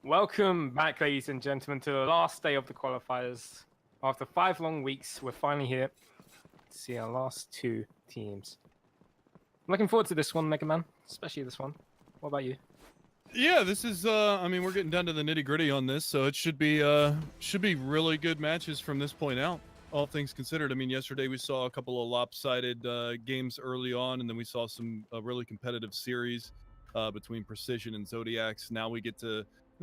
Welcome back, ladies and gentlemen, to the last day of the qualifiers. After 5 long weeks, we're finally here to see our last two teams. I'm looking forward to this one, Mega Man, especially this one. What about you? Yeah, this is. I mean, we're getting down to the nitty gritty on this, so it should be really good matches from this point out. All things considered, I mean, yesterday we saw a couple of lopsided games early on, and then we saw some really competitive series between Precision and Zodiacs. Now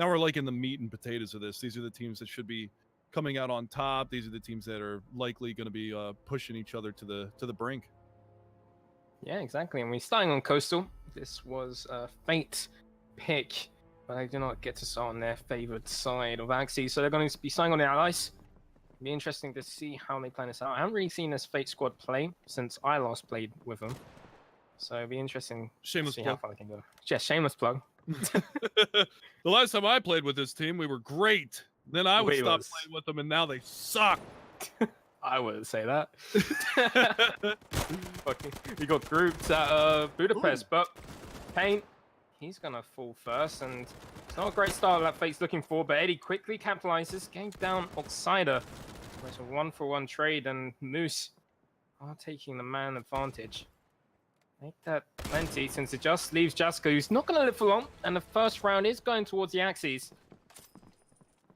we're like in the meat and potatoes of this. These are the teams that should be coming out on top. These are the teams that are likely going to be pushing each other to the brink. Yeah, exactly. And we're starting on Coastal. This was a Fate pick, but they do not get to start on their favored side of Axis, so they're going to be starting on the Allies. It'll be interesting to see how they plan this out. I haven't really seen this Fate squad play since I last played with them, so it'll be interesting Shameless to see plug. how far they can go. Yeah, shameless plug. The last time I played with this team, we were great. Then I would stop playing with them, and now they suck. I wouldn't say that. Okay. We got groups at Budapest, but Pain, he's gonna fall first, and it's not a great start that Fate's looking for, but Eddie quickly capitalizes, getting down Oxider. It's a 1-for-1 trade, and Moose are taking the man advantage. Make that plenty, since it just leaves Jaska, who's not gonna live for long, and the first round is going towards the Axes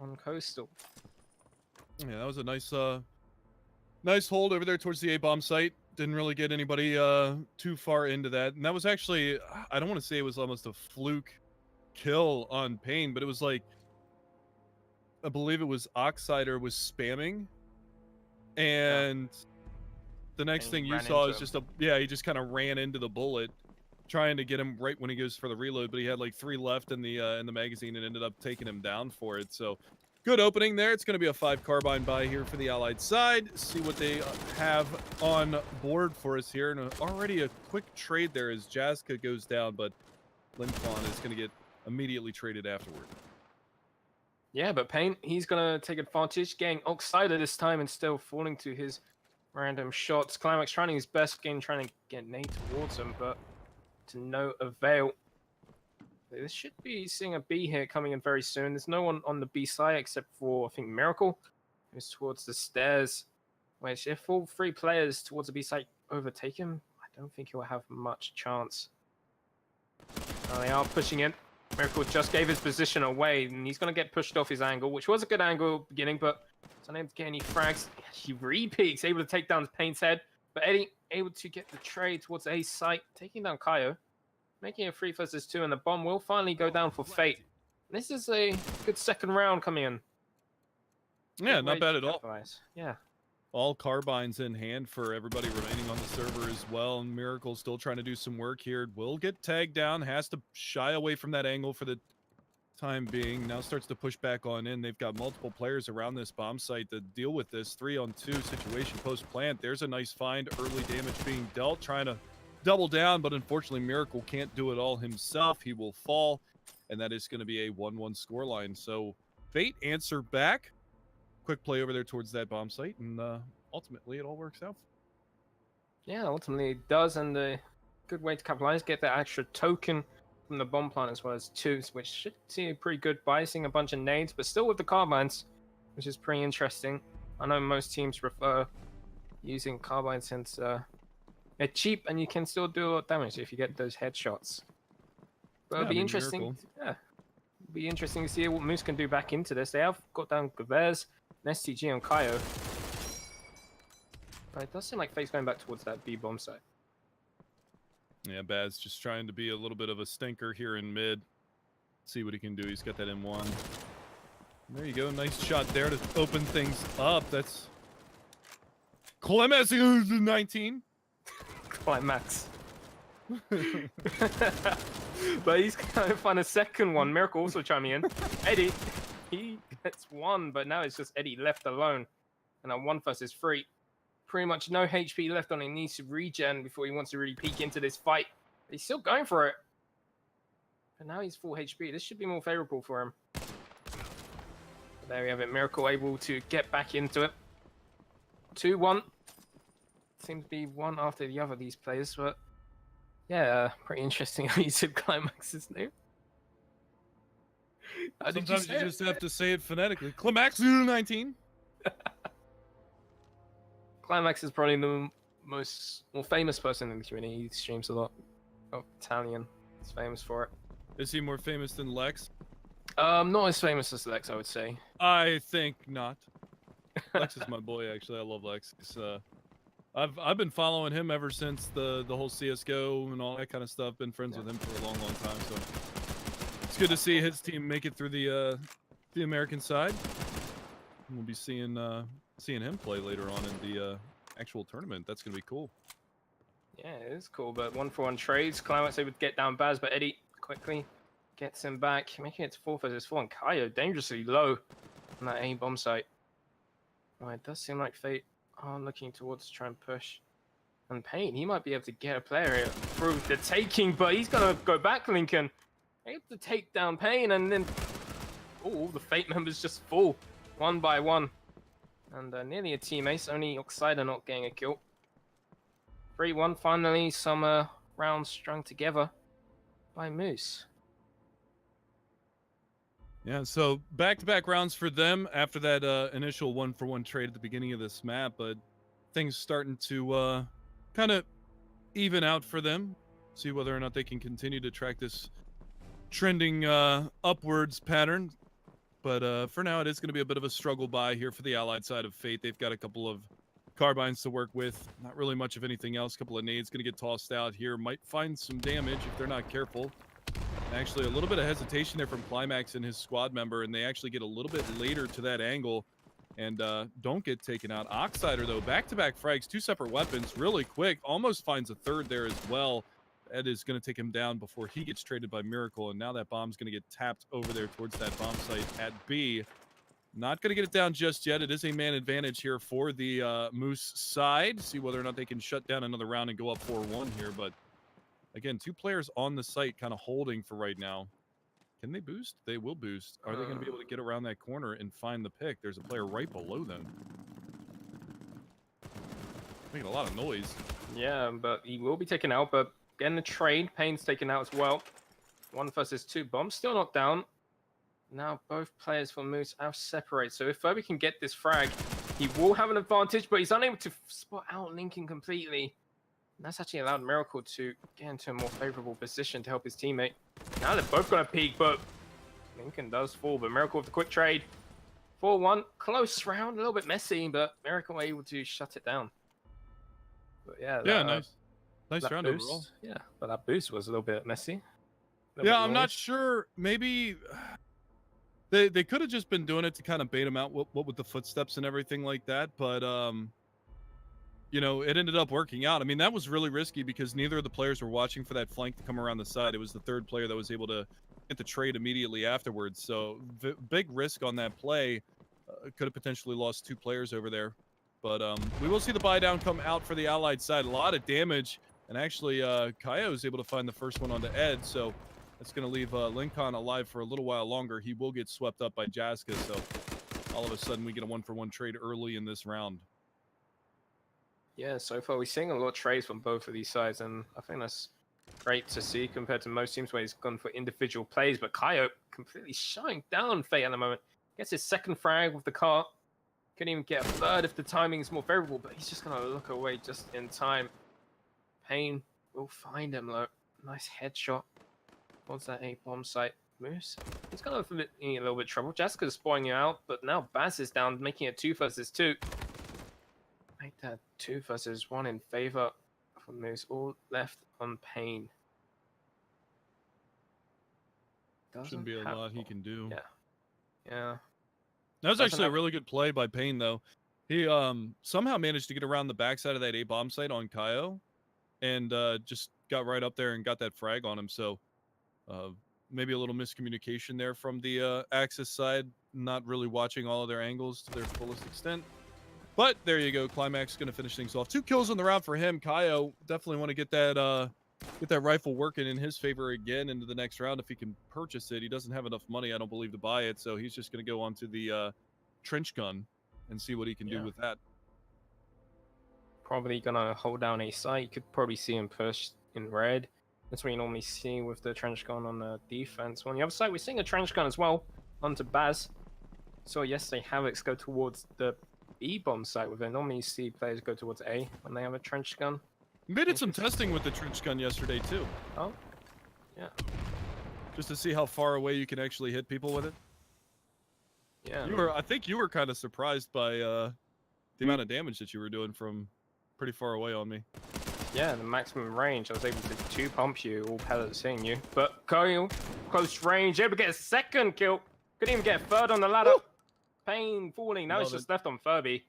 on Coastal. Yeah, that was a nice hold over there towards the A-bomb site. Didn't really get anybody too far into that. And that was actually, I don't want to say it was almost a fluke kill on Pain, but it was like, I believe it was Oxider was spamming. And the next thing you saw is just he just kind of ran into the bullet, trying to get him right when he goes for the reload, but he had like 3 left in the magazine and ended up taking him down for it. So good opening there. It's going to be a 5 carbine buy here for the Allied side. See what they have on board for us here. And already a quick trade there as Jaska goes down, but Lincoln is going to get immediately traded afterward. Yeah, but Pain, he's going to take advantage, getting Oxider this time and still falling to his random shots. Climax trying his best again, trying to get nade towards him, but to no avail. This should be seeing a B here coming in very soon. There's no one on the B side except for, I think, Miracle, who's towards the stairs. Which, if all 3 players towards the B side overtake him, I don't think he'll have much chance. They are pushing in. Miracle just gave his position away, and he's going to get pushed off his angle, which was a good angle at the beginning, but he's unable to get any frags. He re-peaks, able to take down Pain's head, but Eddie able to get the trade towards A site, taking down Kaio. Making it 3 versus 2, and the bomb will finally go down for Fate. This is a good second round coming in. Yeah, not bad at all. Yeah. All carbines in hand for everybody remaining on the server as well. And Miracle still trying to do some work here. Will get tagged down, has to shy away from that angle for the time being. Now starts to push back on in. They've got multiple players around this bomb site to deal with this 3-on-2 situation post-plant. There's a nice find. Early damage being dealt, trying to double down, but unfortunately Miracle can't do it all himself. He will fall, and that is going to be a 1-1 scoreline. So Fate answer back. Quick play over there towards that bomb site, and ultimately it all works out. Yeah, ultimately it does, and a good way to capitalize, get that extra token from the bomb plant as well as 2, which should see a pretty good buy, seeing a bunch of nades, but still with the carbines, which is pretty interesting. I know most teams prefer using carbines since they're cheap, and you can still do a lot of damage if you get those headshots. But it'll be interesting. Yeah, it'll be interesting to see what Moose can do back into this. They have got down Gavez, an STG on Kaio. But it does seem like Fate's going back towards that B bomb site. Yeah, Baz just trying to be a little bit of a stinker here in mid. See what he can do. He's got that M1. There you go. Nice shot there to open things up. That's Clemens 19. Climax. But he's going to find a second one. Miracle also chiming in. Eddie, he gets 1, but now it's just Eddie left alone. And a 1 versus 3. Pretty much no HP left on him. He needs to regen before he wants to really peek into this fight. But he's still going for it. But now he's full HP. This should be more favorable for him. But there we have it. Miracle able to get back into it. 2-1. Seems to be one after the other, these players, but yeah, pretty interesting how you said Climax's name. How did Sometimes say you it? just have to say it phonetically. Climax 19. Climax is probably the more famous person in the community. He streams a lot of Italian. He's famous for it. Is he more famous than Lex? Not as famous as Lex, I would say. I think not. Lex is my boy, actually. I love Lex. I've been following him ever since the whole CS:GO and all that kind of stuff. Been friends with him for a long, long time. So it's good to see his team make it through the American side. We'll be seeing him play later on in the actual tournament. That's gonna be cool. Yeah, it is cool, but 1-for-1 trades. Climax able to get down Baz, but Eddie quickly gets him back, making it to 4 versus 4. And Kaio dangerously low on that A bomb site. Oh, it does seem like Fate are looking towards try and push. And Payne, he might be able to get a player here through the taking, but he's gonna go back, Lincoln. Able to take down Payne, and then oh, the Fate members just fall one by one. And nearly a team ace, only Oxider not getting a kill. 3-1, finally some rounds strung together by Moose. Yeah, so back-to-back rounds for them after that initial 1-for-1 trade at the beginning of this map, but things starting to kind of even out for them. See whether or not they can continue to track this trending upwards pattern. But for now, it is going to be a bit of a struggle by here for the Allied side of Fate. They've got a couple of carbines to work with. Not really much of anything else. A couple of nades going to get tossed out here. Might find some damage if they're not careful. Actually, a little bit of hesitation there from Climax and his squad member, and they actually get a little bit later to that angle and don't get taken out. Oxider, though, back-to-back frags, 2 separate weapons, really quick. Almost finds a third there as well. Ed is going to take him down before he gets traded by Miracle, and now that bomb's going to get tapped over there towards that bomb site at B. Not going to get it down just yet. It is a man advantage here for the Moose side. See whether or not they can shut down another round and go up 4-1 here, but again, 2 players on the site kind of holding for right now. Can they boost? They will boost. Are they going to be able to get around that corner and find the pick? There's a player right below them. Making a lot of noise. Yeah, but he will be taken out, but getting the trade. Payne's taken out as well. 1 versus 2. Bomb still not down. Now both players for Moose are separated. So if Furby can get this frag, he will have an advantage, but he's unable to spot out Lincoln completely. And that's actually allowed Miracle to get into a more favorable position to help his teammate. Now they're both going to peek, but Lincoln does fall. But Miracle with the quick trade. 4-1. Close round, a little bit messy, but Miracle able to shut it down. But yeah, nice. Nice round boost, overall. Yeah, but that boost was a little bit messy. Yeah, I'm not sure. Maybe they could have just been doing it to kind of bait him out, what with the footsteps and everything like that. But you know, it ended up working out. I mean, that was really risky because neither of the players were watching for that flank to come around the side. It was the third player that was able to get the trade immediately afterwards. So big risk on that play. Could have potentially lost 2 players over there. But we will see the buy down come out for the Allied side. A lot of damage. And actually, Kaio is able to find the first one onto Ed. So that's going to leave Lincoln alive for a little while longer. He will get swept up by Jaska. So all of a sudden, we get a 1-for-1 trade early in this round. Yeah, so far we're seeing a lot of trades from both of these sides, and I think that's great to see compared to most teams where he's gone for individual plays. But Kaio completely shutting down Fate at the moment. Gets his second frag with the cart. Couldn't even get a third if the timing is more favorable, but he's just going to look away just in time. Payne will find him, though. Nice headshot. What's that A-bomb site? Moose. He's kind of in a little bit of trouble. Jessica's spoiling you out, but now Baz is down, making it 2 versus 2. Make that 2 versus 1 in favor for Moose. All left on Payne. Shouldn't be a lot he can do. Yeah. Yeah. That was actually a really good play by Payne, though. He somehow managed to get around the backside of that A-bomb site on Kaio and just got right up there and got that frag on him. So maybe a little miscommunication there from the Axis side, not really watching all of their angles to their fullest extent. But there you go. Climax going to finish things off. 2 kills on the round for him. Kaio definitely want to get that rifle working in his favor again into the next round if he can purchase it. He doesn't have enough money, I don't believe, to buy it. So he's just going to go onto the trench gun and see what he can do with that. Probably going to hold down a site. You could probably see him push in red. That's what you normally see with the trench gun on the defense. On the other side, we're seeing a trench gun as well onto Baz. So yesterday, Havoc's go towards the B bomb site with it. Normally you see players go towards A when they have a trench gun. We did some testing with the trench gun yesterday too. Oh, yeah. Just to see how far away you can actually hit people with it. Yeah. I think you were kind of surprised by the amount of damage that you were doing from pretty far away on me. Yeah, the maximum range. I was able to 2-pump you, all pellets hitting you. But Kyle, close range, able to get a second kill. Couldn't even get a third on the ladder. Woo! Pain falling. Now it's just left on Furby.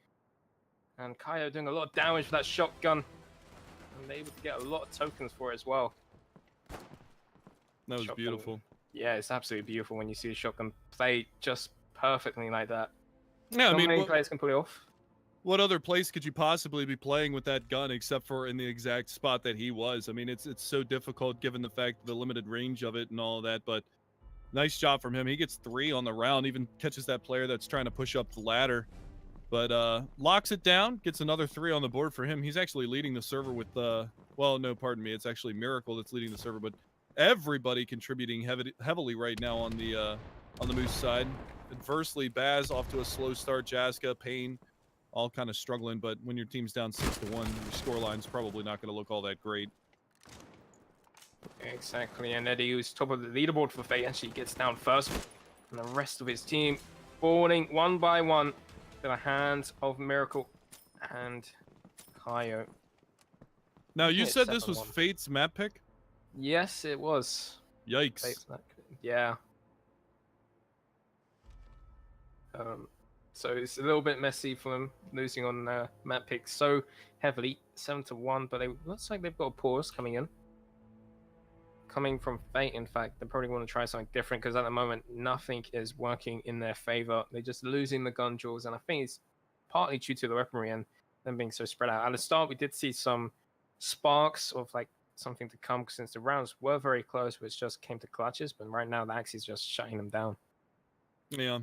And Kyo doing a lot of damage with that shotgun. And able to get a lot of tokens for it as well. That was shotgun. Beautiful. Yeah, it's absolutely beautiful when you see a shotgun play just perfectly like that. Yeah, Not I mean, many players can pull it off. What other place could you possibly be playing with that gun except for in the exact spot that he was? I mean, it's so difficult given the fact the limited range of it and all of that, but nice job from him. He gets 3 on the round, even catches that player that's trying to push up the ladder, but locks it down, gets another 3 on the board for him. He's actually leading the server with, well, no, pardon me. It's actually Miracle that's leading the server, but everybody contributing heavily right now on the Moose side. Adversely, Baz off to a slow start, Jaska, Payne, all kind of struggling, but when your team's down 6-1, your scoreline's probably not going to look all that great. Exactly, and Eddie, who's top of the leaderboard for Fate, actually gets down first, and the rest of his team falling one by one to the hands of Miracle and Kyo. Now, you said this was Fate's map pick? Yes, it was. Yikes. Fate's map pick. Yeah. So it's a little bit messy for them losing on map pick so heavily, 7-1, but it looks like they've got a pause coming in. Coming from Fate, in fact, they probably want to try something different because at the moment nothing is working in their favor. They're just losing the gun duels, and I think it's partly due to the weaponry and them being so spread out. At the start, we did see some sparks of like something to come since the rounds were very close, which just came to clutches. But right now, the Axe is just shutting them down. Yeah,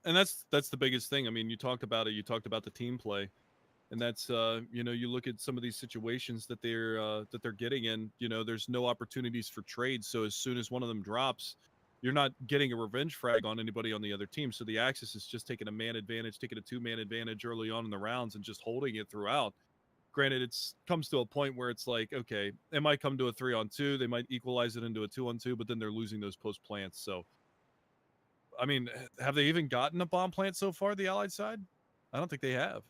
and that's the biggest thing. I mean, you talked about it. You talked about the team play. And that's, you know, you look at some of these situations that they're getting in, you know, there's no opportunities for trades. So as soon as one of them drops, you're not getting a revenge frag on anybody on the other team. So the Axis is just taking a man advantage, taking a 2-man advantage early on in the rounds and just holding it throughout. Granted, it's comes to a point where it's like, okay, it might come to a 3-on-2. They might equalize it into a 2-on-2, but then they're losing those post plants. So, I mean, have they even gotten a bomb plant so far, the Allied side? I don't think they have.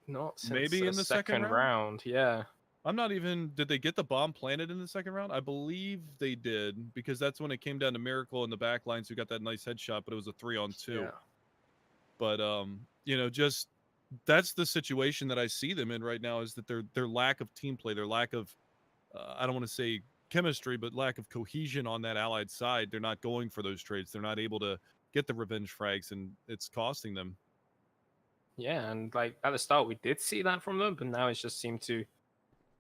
Not since maybe in the second round. Yeah. I'm not even. Did they get the bomb planted in the second round? I believe they did, because that's when it came down to Miracle and the backlines who got that nice headshot, but it was a 3-on-2. Yeah. But you know, just that's the situation that I see them in right now, is that their lack of team play, their lack of I don't want to say chemistry, but lack of cohesion on that Allied side. They're not going for those trades. They're not able to get the revenge frags, and it's costing them. Yeah, and like at the start we did see that from them, but now it's just seemed to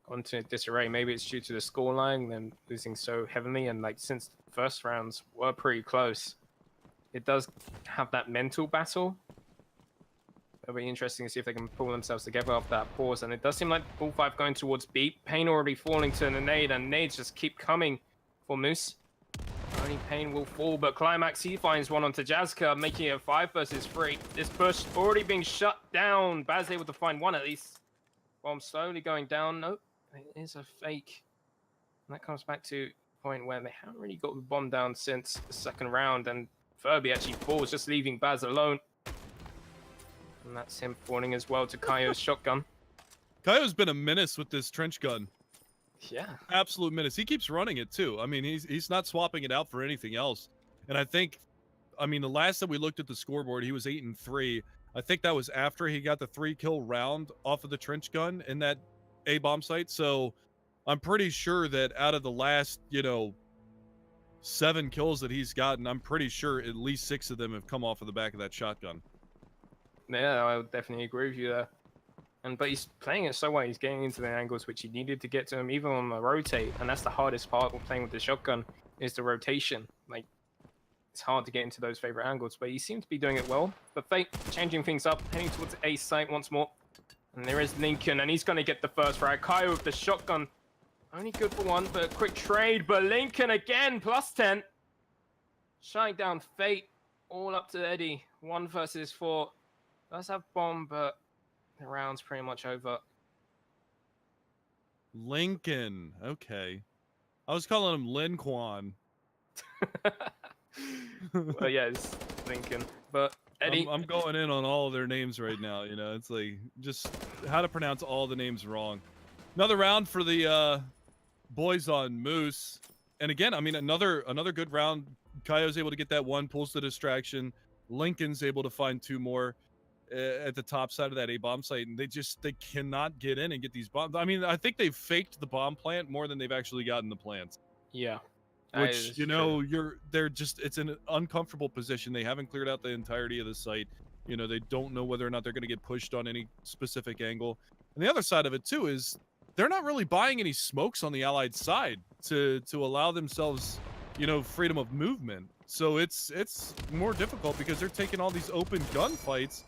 go into disarray. Maybe it's due to the scoreline, them losing so heavily, and like since the first rounds were pretty close, it does have that mental battle. It'll be interesting to see if they can pull themselves together after that pause, and it does seem like all 5 going towards B. Payne already falling to the nade, and nades just keep coming for Moose. Only Payne will fall, but Climax, he finds one onto Jaska, making it a 5 versus 3. This push already being shut down. Baz able to find one at least. Bomb slowly going down. Nope, it is a fake. And that comes back to a point where they haven't really got the bomb down since the second round, and Furby actually falls, just leaving Baz alone. And that's him falling as well to Kyo's shotgun. Kyo's been a menace with this trench gun. Yeah, absolute menace. He keeps running it too. I mean, he's not swapping it out for anything else. And I think, I mean, the last that we looked at the scoreboard, he was 8-3. I think that was after he got the 3-kill round off of the trench gun in that A bomb site. So I'm pretty sure that out of the last, you know, 7 kills that he's gotten, I'm pretty sure at least 6 of them have come off of the back of that shotgun. Yeah, I would definitely agree with you there. But he's playing it so well. He's getting into the angles which he needed to get to him, even on the rotate. And that's the hardest part of playing with the shotgun, is the rotation. Like, it's hard to get into those favorite angles, but he seems to be doing it well. But Fate changing things up, heading towards the A site once more. And there is Lincoln, and he's going to get the first frag. Kyo with the shotgun Only good for one, but a quick trade. But Lincoln again, plus 10. Shutting down Fate. All up to Eddie. 1 versus 4. Does have bomb, but the round's pretty much over. Lincoln. Okay. I was calling him Lin Quan. Well, yeah, it's Lincoln. But Eddie. I'm going in on all of their names right now. You know, it's like just how to pronounce all the names wrong. Another round for the boys on Moose. And again, I mean, another good round. Kaio's able to get that one, pulls the distraction. Lincoln's able to find 2 more at the top side of that A-bomb site, and they cannot get in and get these bombs. I mean, I think they've faked the bomb plant more than they've actually gotten the plants. Yeah. Which, you know, they're just, it's an uncomfortable position. They haven't cleared out the entirety of the site. You know, they don't know whether or not they're going to get pushed on any specific angle. And the other side of it too is they're not really buying any smokes on the Allied side to allow themselves, you know, freedom of movement. So it's more difficult because they're taking all these open gunfights.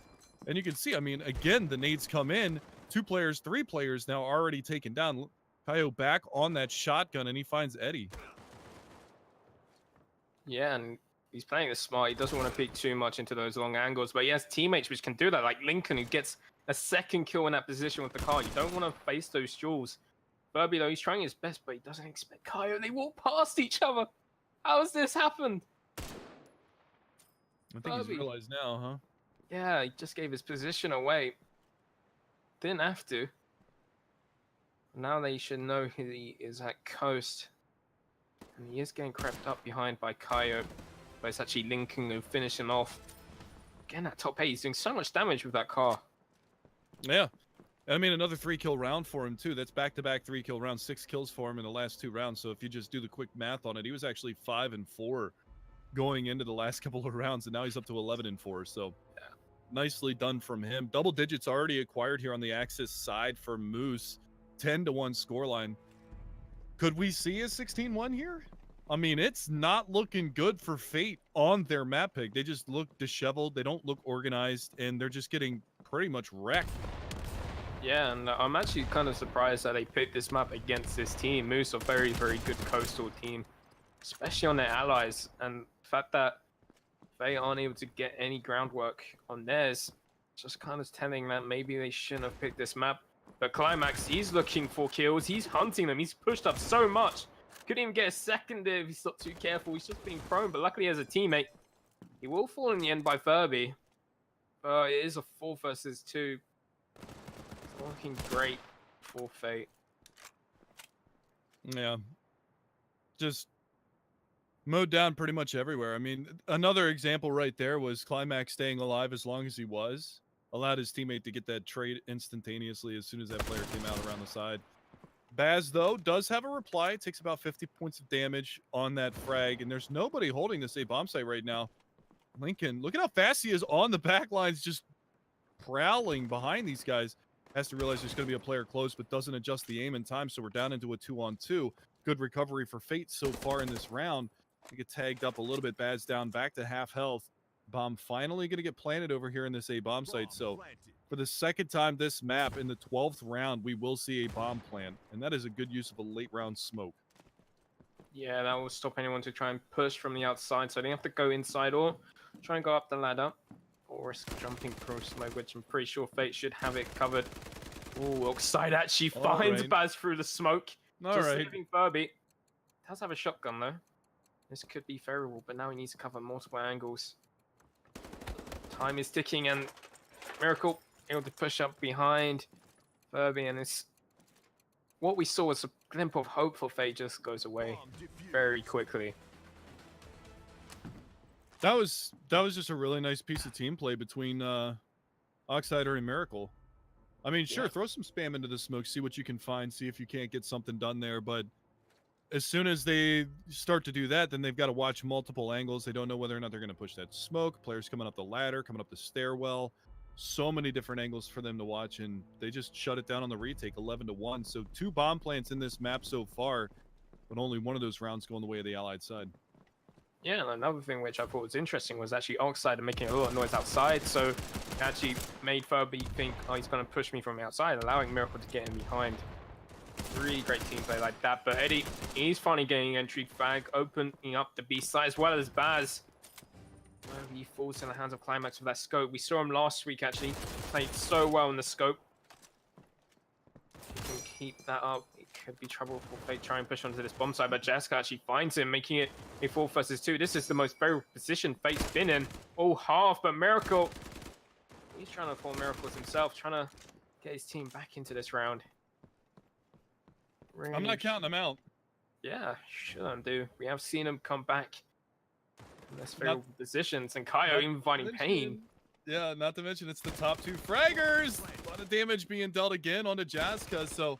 And you can see, I mean, again, the nades come in, 2 players, 3 players now already taken down. Kaio back on that shotgun, and he finds Eddie. Yeah, and he's playing this smart. He doesn't want to peek too much into those long angles, but he has teammates which can do that, like Lincoln, who gets a second kill in that position with the car. You don't want to face those duels. Furby, though, he's trying his best, but he doesn't expect Kaio. They walk past each other. How has this happened? I think he's realized now, huh? Yeah, he just gave his position away. Didn't have to. Now they should know he is at coast. And he is getting crept up behind by Kaio. But it's actually Lincoln who finish him off. Again, that top 8, he's doing so much damage with that car. Yeah. I mean, another 3-kill round for him, too. That's back-to-back 3-kill rounds, 6 kills for him in the last 2 rounds. So if you just do the quick math on it, he was actually 5 and 4 going into the last couple of rounds, and now he's up to 11 and 4. So yeah, nicely done from him. Double digits already acquired here on the Axis side for Moose. 10-1 scoreline. Could we see a 16-1 here? I mean, it's not looking good for Fate on their map pick. They just look disheveled. They don't look organized, and they're just getting pretty much wrecked. Yeah, and I'm actually kind of surprised that they picked this map against this team. Moose, a very, very good coastal team, especially on their allies. And the fact that they aren't able to get any groundwork on theirs, just kind of telling that maybe they shouldn't have picked this map. But Climax, he's looking for kills. He's hunting them. He's pushed up so much. Couldn't even get a second if he's not too careful. He's just being prone, but luckily as a teammate, he will fall in the end by Furby. But it is a 4 versus 2. It's looking great for Fate. Yeah. Just mowed down pretty much everywhere. I mean, another example right there was Climax staying alive as long as he was. Allowed his teammate to get that trade instantaneously as soon as that player came out around the side. Baz, though, does have a reply. It takes about 50 points of damage on that frag, and there's nobody holding this A-bomb site right now. Lincoln, look at how fast he is on the back lines, just prowling behind these guys. Has to realize there's going to be a player close, but doesn't adjust the aim in time, so we're down into a 2-on-2. Good recovery for Fate so far in this round. We get tagged up a little bit. Baz down back to half health. Bomb finally going to get planted over here in this A-bomb site, so for the second time this map in the 12th round, we will see a bomb plant, and that is a good use of a late round smoke. Yeah, that will stop anyone to try and push from the outside, so they have to go inside or try and go up the ladder or risk jumping through smoke, which I'm pretty sure Fate should have it covered. Ooh, Oxide actually finds Baz through the smoke. Just leaving Furby. Does have a shotgun though. This could be favorable, but now he needs to cover multiple angles. Time is ticking, and Miracle able to push up behind Furby, and it's what we saw was a glimpse of hope for Fate just goes away very quickly. That was just a really nice piece of team play between Oxider and Miracle. I mean, sure, throw some spam into the smoke, see what you can find, see if you can't get something done there, but as soon as they start to do that, then they've got to watch multiple angles. They don't know whether or not they're going to push that smoke. Players coming up the ladder, coming up the stairwell. So many different angles for them to watch, and they just shut it down on the retake, 11-1. So 2 bomb plants in this map so far, but only one of those rounds going the way of the Allied side. Yeah, and another thing which I thought was interesting was actually Oxider making a lot of noise outside, so it actually made Furby think, oh, he's going to push me from the outside, allowing Miracle to get in behind. Really great team play like that. But Eddie, he's finally getting entry frag, opening up the B side as well as Baz. Well, he falls in the hands of Climax with that scope. We saw him last week actually. Played so well in the scope. If he can keep that up, it could be trouble for Fate try and push onto this bomb side, but Jessica actually finds him, making it a 4 versus 2. This is the most favorable position Fate's been in all half, but Miracle, he's trying to form miracles himself, trying to get his team back into this round. I'm not counting them out. Yeah, shouldn't do. We have seen him come back in this favorable positions, and Kaio even finding pain. Yeah, not to mention it's the top 2 fraggers. A lot of damage being dealt again onto Jaska, so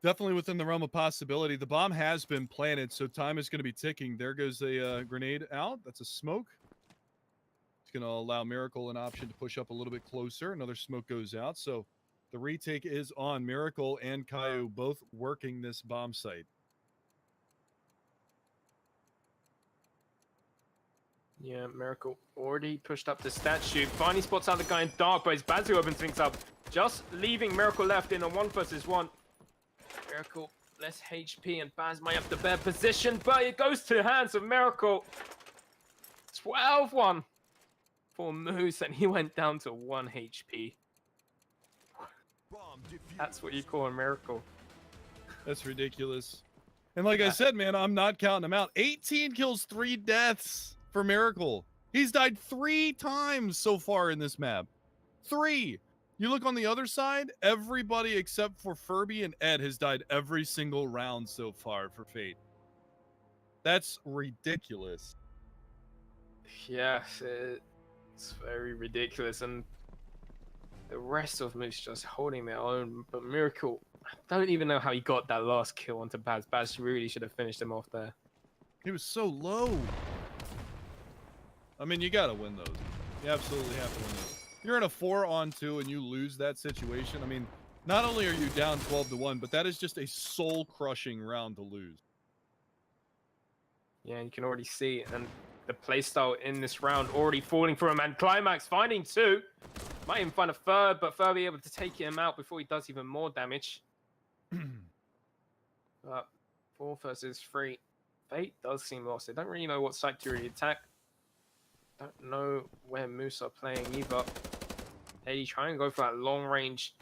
definitely within the realm of possibility. The bomb has been planted, so time is going to be ticking. There goes a grenade out. That's a smoke. It's going to allow Miracle an option to push up a little bit closer. Another smoke goes out, so the retake is on. Miracle and Kaio both working this bomb site. Yeah, Miracle already pushed up the statue. Finally spots out the guy in dark, but his Bazu opens things up. Just leaving Miracle left in a 1 versus 1. Miracle less HP, and Baz might have the better position, but it goes to the hands of Miracle. 12-1 for Moose, and he went down to 1 HP. That's what you call a miracle. That's ridiculous. And like I said, man, I'm not counting him out. 18 kills, 3 deaths for Miracle. He's died 3 times so far in this map. 3. You look on the other side, everybody except for Furby and Ed has died every single round so far for Fate. That's ridiculous. Yeah, it's very ridiculous. And the rest of Moose just holding their own. But Miracle, I don't even know how he got that last kill onto Baz. Baz really should have finished him off there. He was so low. I mean, you got to win those. You absolutely have to win those. You're in a 4-on-2 and you lose that situation. I mean, not only are you down 12-1, but that is just a soul-crushing round to lose. Yeah, you can already see it. And the playstyle in this round already falling for him. And Climax finding 2. Might even find a 3rd, but 3rd be able to take him out before he does even more damage. But 4 versus 3. Fate does seem lost. They don't really know what side to really attack. Don't know where Moose are playing either. Eddie trying to go for that long range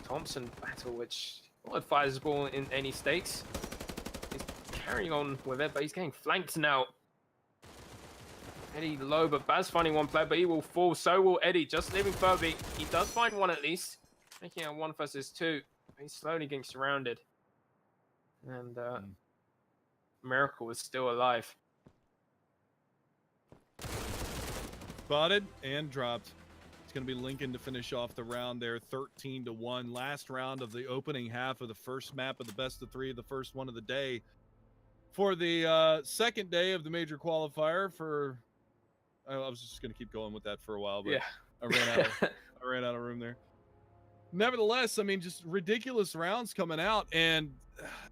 Thompson battle, which well, advisable in any stakes. He's carrying on with it, but he's getting flanked now. Eddie low, but Baz finding 1 player, but he will fall. So will Eddie, just leaving Furby. He does find 1 at least, making it a 1 versus 2. He's slowly getting surrounded. And Miracle is still alive. Spotted and dropped. It's going to be Lincoln to finish off the round there, 13-1. Last round of the opening half of the first map of the best of 3, the first one of the day. For the second day of the major qualifier for... I was just going to keep going with that for a while, but yeah. I ran out of room there. Nevertheless, I mean, just ridiculous rounds coming out, and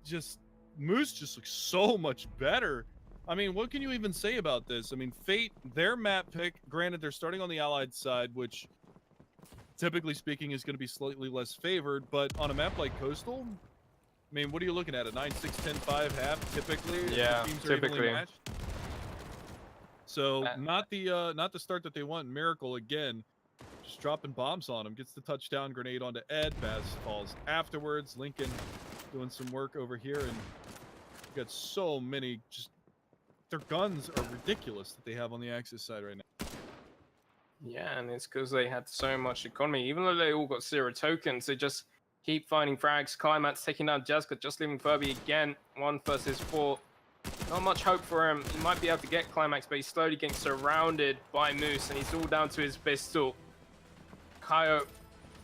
just Moose just looks so much better. I mean, what can you even say about this? I mean, Fate, their map pick, granted, they're starting on the Allied side, which, typically speaking, is going to be slightly less favored, but on a map like Coastal, I mean, what are you looking at? A 9-6, 10-5 half, typically? Yeah, teams are typically. evenly matched? So, not the start that they want. Miracle, again, just dropping bombs on him. Gets the touchdown grenade onto Ed. Baz falls afterwards. Lincoln doing some work over here, and got so many just... Their guns are ridiculous that they have on the Axis side right now. Yeah, and it's because they had so much economy. Even though they all got 0 tokens, they just keep finding frags. Climax taking down Jessica, just leaving Furby again. 1 versus 4. Not much hope for him. He might be able to get Climax, but he's slowly getting surrounded by Moose, and he's all down to his pistol. Kaio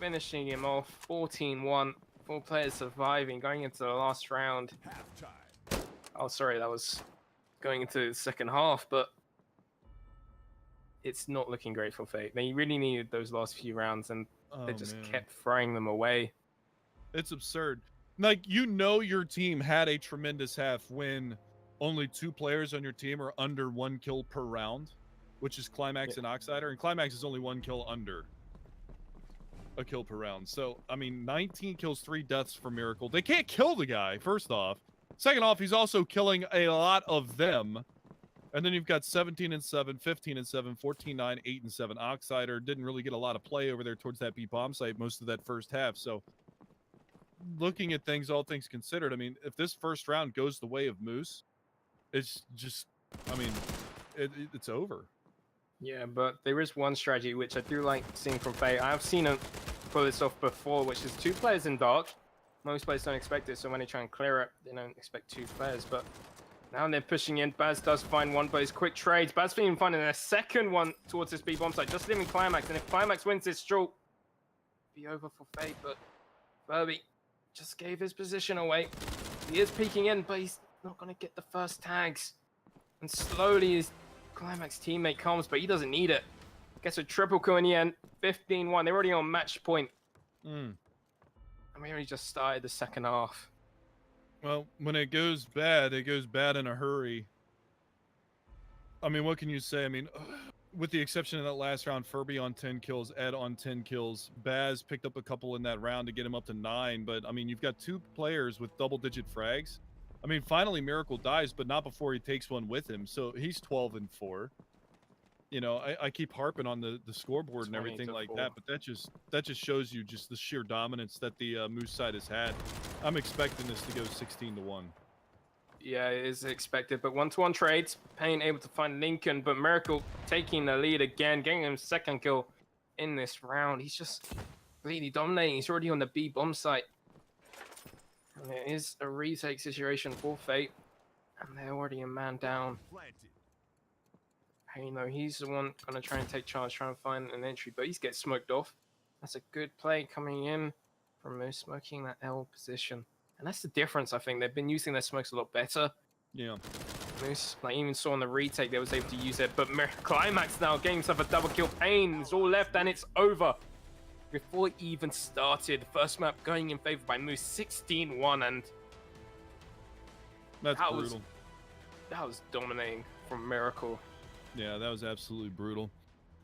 finishing him off. 14-1. 4 players surviving, going into the last round. Oh, sorry, that was... going into the second half, but it's not looking great for Fate. They really needed those last few rounds, and they just kept throwing them away. It's absurd. Like, you know your team had a tremendous half when only 2 players on your team are under 1 kill per round, which is Climax and Oxider, and Climax is only 1 kill under. a kill per round. So, I mean, 19 kills, 3 deaths for Miracle. They can't kill the guy, first off. Second off, he's also killing a lot of them. And then you've got 17 and 7, 15 and 7, 14, 9, 8 and 7. Oxider didn't really get a lot of play over there towards that B bomb site most of that first half. So, looking at things, all things considered, I mean, if this first round goes the way of Moose, it's just, I mean, it's over. Yeah, but there is one strategy which I do like seeing from Faye. I've seen him pull this off before, which is 2 players in dark. Most players don't expect it, so when they try and clear it, they don't expect 2 players. But now they're pushing in. Baz does find one, but his quick trades. Baz even finding a second one towards this B bomb site, just leaving Climax. And if Climax wins this draw, be over for Faye. But Furby just gave his position away. He is peeking in, but he's not going to get the first tags. And slowly his Climax teammate comes, but he doesn't need it. Gets a triple kill in the end. 15-1. They're already on match point. And we only just started the second half. Well, when it goes bad in a hurry. I mean, what can you say? I mean, with the exception of that last round, Furby on 10 kills, Ed on 10 kills. Baz picked up a couple in that round to get him up to 9. But, I mean, you've got 2 players with double-digit frags. I mean, finally Miracle dies, but not before he takes one with him. So he's 12 and 4. You know, I keep harping on the scoreboard and everything like that, but that just shows you just the sheer dominance that the Moose side has had. I'm expecting this to go 16-1. Yeah, it is expected, but 1-to-1 trades. Payne able to find Lincoln, but Miracle taking the lead again, getting him second kill in this round. He's just completely dominating. He's already on the B bomb site. And it is a retake situation for Fate, and they're already a man down. Payne, though, he's the one going to try and take charge, try and find an entry, but he's getting smoked off. That's a good play coming in from Moose, smoking that L position. And that's the difference, I think. They've been using their smokes a lot better. Yeah. Moose, like, even saw on the retake, they was able to use it. But Climax now getting himself a double kill. Payne is all left, and it's over. Before it even started, first map going in favor by Moose, 16-1, and that's brutal. That was dominating from Miracle. Yeah, that was absolutely brutal.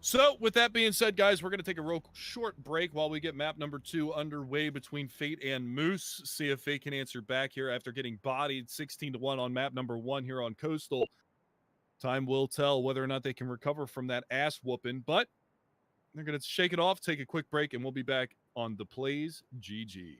So, with that being said, guys, we're going to take a real short break while we get map number 2 underway between Fate and Moose. See if Fate can answer back here after getting bodied 16-1 on map number 1 here on Coastal. Time will tell whether or not they can recover from that ass whooping, but they're going to shake it off, take a quick break, and we'll be back on The Plays GG.